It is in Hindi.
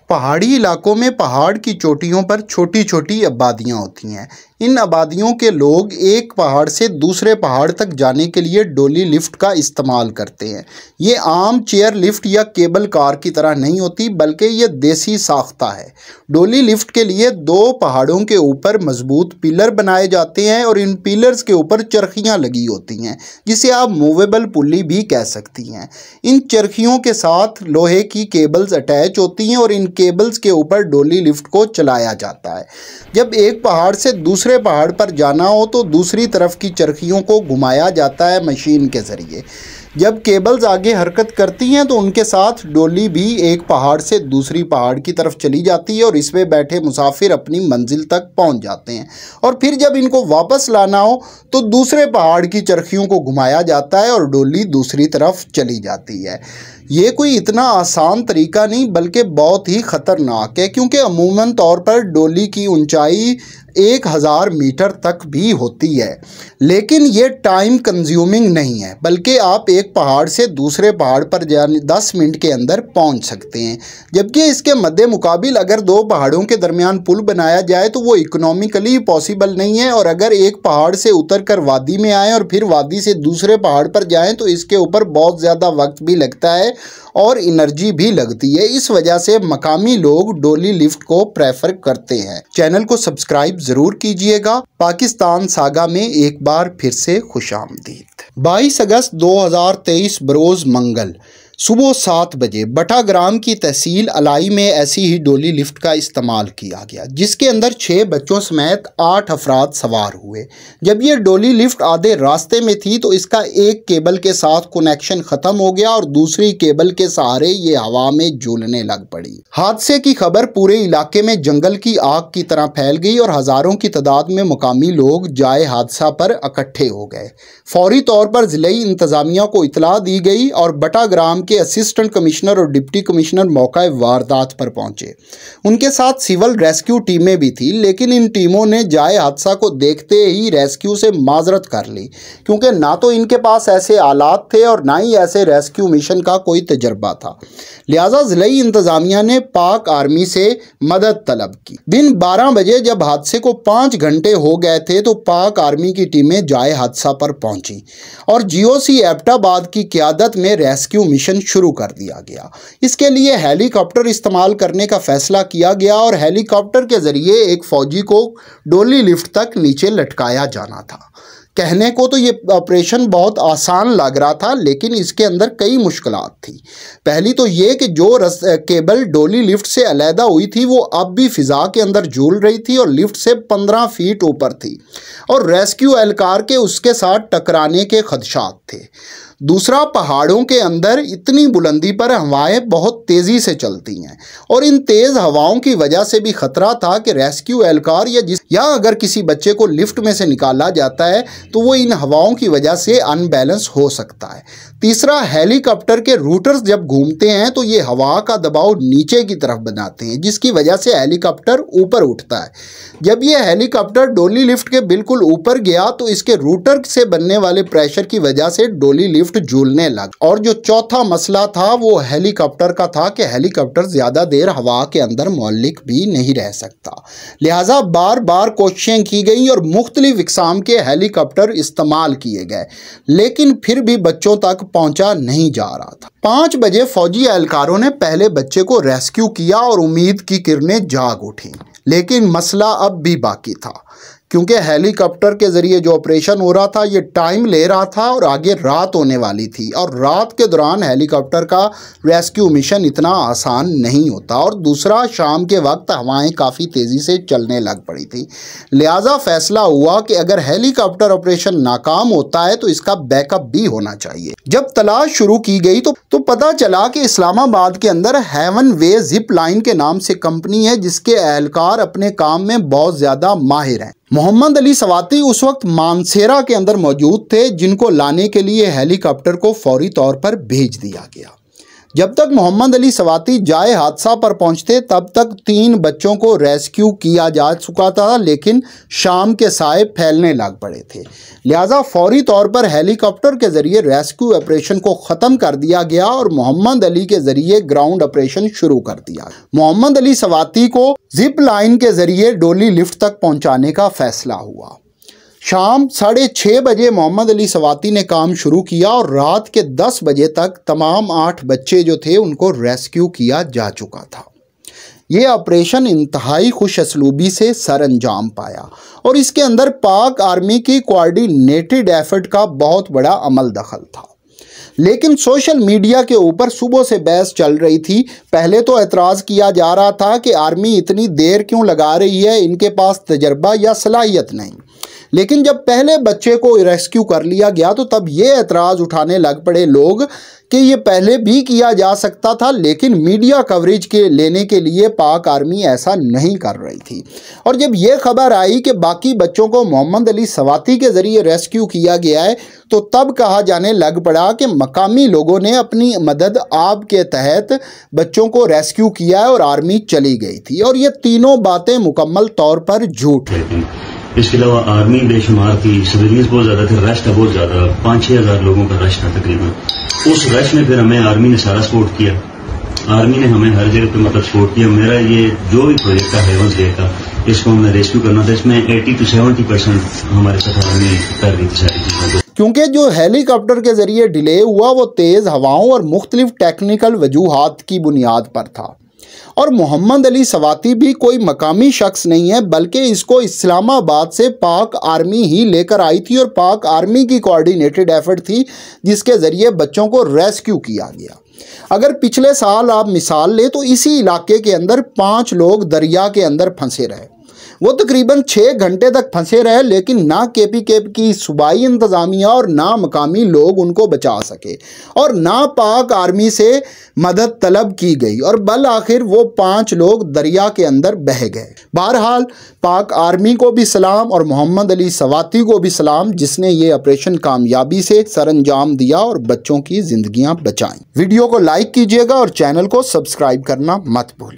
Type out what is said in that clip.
पहाड़ी इलाकों में पहाड़ की चोटियों पर छोटी छोटी आबादियाँ होती हैं। इन आबादियों के लोग एक पहाड़ से दूसरे पहाड़ तक जाने के लिए डोली लिफ्ट का इस्तेमाल करते हैं। ये आम चेयर लिफ्ट या केबल कार की तरह नहीं होती, बल्कि ये देसी साख्ता है। डोली लिफ्ट के लिए दो पहाड़ों के ऊपर मजबूत पिलर बनाए जाते हैं और इन पिलर्स के ऊपर चरखियाँ लगी होती हैं, जिसे आप मूवेबल पुली भी कह सकती हैं। इन चरखियों के साथ लोहे की केबल्स अटैच होती हैं और इन केबल्स के ऊपर डोली लिफ्ट को चलाया जाता है। जब एक पहाड़ से दूसरे पहाड़ पर जाना हो तो दूसरी तरफ की चरखियों को घुमाया जाता है मशीन के ज़रिए। जब केबल्स आगे हरकत करती हैं तो उनके साथ डोली भी एक पहाड़ से दूसरी पहाड़ की तरफ चली जाती है और इसमें बैठे मुसाफिर अपनी मंजिल तक पहुंच जाते हैं। और फिर जब इनको वापस लाना हो तो दूसरे पहाड़ की चरखियों को घुमाया जाता है और डोली दूसरी तरफ चली जाती है। ये कोई इतना आसान तरीका नहीं, बल्कि बहुत ही ख़तरनाक है, क्योंकि अमूमन तौर पर डोली की ऊंचाई 1000 मीटर तक भी होती है। लेकिन ये टाइम कंज्यूमिंग नहीं है, बल्कि आप एक पहाड़ से दूसरे पहाड़ पर जाने 10 मिनट के अंदर पहुंच सकते हैं। जबकि इसके मद्दे मुकाबिल अगर दो पहाड़ों के दरमियान पुल बनाया जाए तो वो इकोनॉमिकली पॉसिबल नहीं है। और अगर एक पहाड़ से उतर कर वादी में आएँ और फिर वादी से दूसरे पहाड़ पर जाएँ तो इसके ऊपर बहुत ज़्यादा वक्त भी लगता है और एनर्जी भी लगती है। इस वजह से मकामी लोग डोली लिफ्ट को प्रेफर करते हैं। चैनल को सब्सक्राइब जरूर कीजिएगा। पाकिस्तान सागा में एक बार फिर से खुशामदीद। 22 अगस्त 2023 बरोज़ मंगल सुबह 7 बजे बटाग्राम की तहसील अलाई में ऐसी ही डोली लिफ्ट का इस्तेमाल किया गया, जिसके अंदर 6 बच्चों समेत 8 अफराद सवार हुए। जब ये डोली लिफ्ट आधे रास्ते में थी तो इसका एक केबल के साथ कनेक्शन ख़त्म हो गया और दूसरी केबल के सहारे ये हवा में झूलने लग पड़ी। हादसे की खबर पूरे इलाके में जंगल की आग की तरह फैल गई और हज़ारों की तादाद में मुकामी लोग जाए हादसा पर इकट्ठे हो गए। फौरी तौर पर ज़िले इंतज़ामिया को इतला दी गई और बटाग्राम के असिस्टेंट कमिश्नर और डिप्टी कमिश्नर मौके वारदात पर पहुंचे। उनके साथ सिविल रेस्क्यू टीमें भी थी, लेकिन इन टीमों ने जाए हादसा को देखते ही रेस्क्यू से माजरत कर ली, क्योंकि ना तो इनके पास ऐसे आलात थे और ना ही ऐसे रेस्क्यू मिशन का कोई तजर्बा था। लिहाजा ज़िले इंतज़ामिया ने पाक आर्मी से मदद तलब की। दिन 12 बजे जब हादसे को 5 घंटे हो गए थे तो पाक आर्मी की टीमें जाए हादसा पर पहुंची और GOC एबटाबाद की क़यादत में रेस्क्यू मिशन शुरू कर दिया गया। इसके लिए हेलीकॉप्टर इस्तेमाल करने का फैसला किया गया और हेलीकॉप्टर के ज़रिए एक फ़ौजी को डोली लिफ्ट तक नीचे लटकाया जाना था। कहने को तो ये ऑपरेशन बहुत आसान लग रहा था, लेकिन इसके अंदर कई मुश्किलात थी। पहली तो ये कि जो केबल डोली लिफ्ट से अलहदा हुई थी वो अब भी फ़िज़ा के अंदर झूल रही थी और लिफ्ट से 15 फीट ऊपर थी और रेस्क्यू एहलकार के उसके साथ टकराने के खदशात थे। दूसरा, पहाड़ों के अंदर इतनी बुलंदी पर हवाएं बहुत तेज़ी से चलती हैं और इन तेज़ हवाओं की वजह से भी ख़तरा था कि रेस्क्यू एहलकार या अगर किसी बच्चे को लिफ्ट में से निकाला जाता है तो वो इन हवाओं की वजह से अनबैलेंस हो सकता है। तीसरा, हेलीकॉप्टर के रूटर्स जब घूमते हैं तो ये हवा का दबाव नीचे की तरफ बनाते हैं, जिसकी वजह से हेलीकॉप्टर ऊपर उठता है। जब ये हेलीकॉप्टर डोली लिफ्ट के बिल्कुल ऊपर गया तो इसके रूटर से बनने वाले प्रेशर की वजह से डोली लिफ्ट झूलने लग। और जो चौथा मसला था वो हेलीकॉप्टर का था कि हेलीकॉप्टर ज़्यादा देर हवा के अंदर मुअल्लिक भी नहीं रह सकता। लिहाजा बार बार कोशिशें की गई और मुख्तलिफ इक़साम के हेलीकॉप्टर इस्तेमाल किए गए, लेकिन फिर भी बच्चों तक पहुंचा नहीं जा रहा था। 5 बजे फौजी एहलकारों ने पहले बच्चे को रेस्क्यू किया और उम्मीद की किरणें जाग उठी, लेकिन मसला अब भी बाकी था, क्योंकि हेलीकॉप्टर के ज़रिए जो ऑपरेशन हो रहा था ये टाइम ले रहा था और आगे रात होने वाली थी और रात के दौरान हेलीकॉप्टर का रेस्क्यू मिशन इतना आसान नहीं होता। और दूसरा, शाम के वक्त हवाएं काफ़ी तेज़ी से चलने लग पड़ी थी। लिहाजा फ़ैसला हुआ कि अगर हेलीकॉप्टर ऑपरेशन नाकाम होता है तो इसका बैकअप भी होना चाहिए। जब तलाश शुरू की गई तो पता चला कि इस्लामाबाद के अंदर हेवन वे जिप लाइन के नाम से कंपनी है, जिसके एहलकार अपने काम में बहुत ज़्यादा माहिर हैं। मोहम्मद अली सवाती उस वक्त मानसेरा के अंदर मौजूद थे, जिनको लाने के लिए हेलीकॉप्टर को फौरी तौर पर भेज दिया गया। जब तक मोहम्मद अली सवाती जाए हादसा पर पहुंचते तब तक 3 बच्चों को रेस्क्यू किया जा चुका था, लेकिन शाम के साए फैलने लग पड़े थे। लिहाजा फौरी तौर पर हेलीकॉप्टर के जरिए रेस्क्यू ऑपरेशन को ख़त्म कर दिया गया और मोहम्मद अली के जरिए ग्राउंड ऑपरेशन शुरू कर दिया। मोहम्मद अली सवाती को जिप लाइन के जरिए डोली लिफ्ट तक पहुँचाने का फैसला हुआ। शाम 6:30 बजे मोहम्मद अली सवाती ने काम शुरू किया और रात के 10 बजे तक तमाम 8 बच्चे जो थे उनको रेस्क्यू किया जा चुका था। ये ऑपरेशन इंतहाई खुश असलूबी से सर अंजाम पाया और इसके अंदर पाक आर्मी की कोऑर्डिनेटेड एफर्ट का बहुत बड़ा अमल दखल था। लेकिन सोशल मीडिया के ऊपर सुबह से बहस चल रही थी। पहले तो एतराज़ किया जा रहा था कि आर्मी इतनी देर क्यों लगा रही है, इनके पास तजर्बा या सलाहियत नहीं। लेकिन जब पहले बच्चे को रेस्क्यू कर लिया गया तो तब ये एतराज़ उठाने लग पड़े लोग कि ये पहले भी किया जा सकता था, लेकिन मीडिया कवरेज के लेने के लिए पाक आर्मी ऐसा नहीं कर रही थी। और जब ये खबर आई कि बाकी बच्चों को मोहम्मद अली सवाती के ज़रिए रेस्क्यू किया गया है तो तब कहा जाने लग पड़ा कि मकामी लोगों ने अपनी मदद आप के तहत बच्चों को रेस्क्यू किया है और आर्मी चली गई थी। और ये तीनों बातें मुकम्मल तौर पर झूठ है। इसके अलावा आर्मी बेशुमार थी, सिविलियंस बहुत ज़्यादा थे, रश था बहुत ज़्यादा, 5-6 हज़ार लोगों का रश था तकरीबन। उस रश में फिर हमें आर्मी ने सारा सपोर्ट किया। आर्मी ने हमें हर जगह पे मतलब सपोर्ट किया। मेरा ये जो भी प्रोजेक्ट था हेवंस गेट का, इसको हमने रेस्क्यू करना था, इसमें 80 to 70% हमारे साथ आर्मी कर रही थी सारी चीज़ें। क्योंकि जो हेलीकॉप्टर के ज़रिए डिले हुआ वो तेज़ हवाओं और मुख्तलिफ टेक्निकल वजूहात की बुनियाद पर था। और मोहम्मद अली सवाती भी कोई मकामी शख्स नहीं है, बल्कि इसको इस्लामाबाद से पाक आर्मी ही लेकर आई थी और पाक आर्मी की कोऑर्डिनेटेड एफर्ट थी जिसके ज़रिए बच्चों को रेस्क्यू किया गया। अगर पिछले साल आप मिसाल लें तो इसी इलाके के अंदर 5 लोग दरिया के अंदर फंसे रहे। वो तकरीबन 6 घंटे तक फंसे रहे, लेकिन ना KPK की सूबाई इंतज़ामिया और ना मकामी लोग उनको बचा सके और ना पाक आर्मी से मदद तलब की गई और बल आखिर वो 5 लोग दरिया के अंदर बह गए। बहरहाल पाक आर्मी को भी सलाम और मोहम्मद अली सवाती को भी सलाम, जिसने ये ऑपरेशन कामयाबी से सर अंजाम दिया और बच्चों की ज़िंदगियाँ बचाईं। वीडियो को लाइक कीजिएगा और चैनल को सब्सक्राइब करना मत भूलिए।